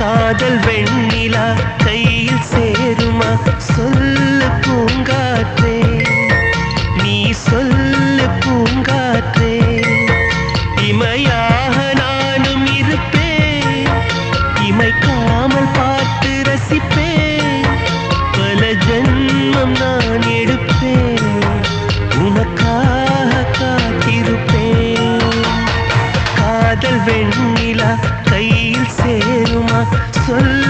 காதல் வெண்ணிலா கையில் சேருமா சொல்லு பூங்காற்றே நீ சொல்லு பூங்காற்றே இமையாக நானும் இருப்பேன் இமைக்காமல் பார்த்து ரசிப்பேன் பல ஜென்மம் நான் எடுப்பேன் உனக்காக காத்திருப்பேன் காதல் வெண்ணிலா கையில் சேருமா சொல்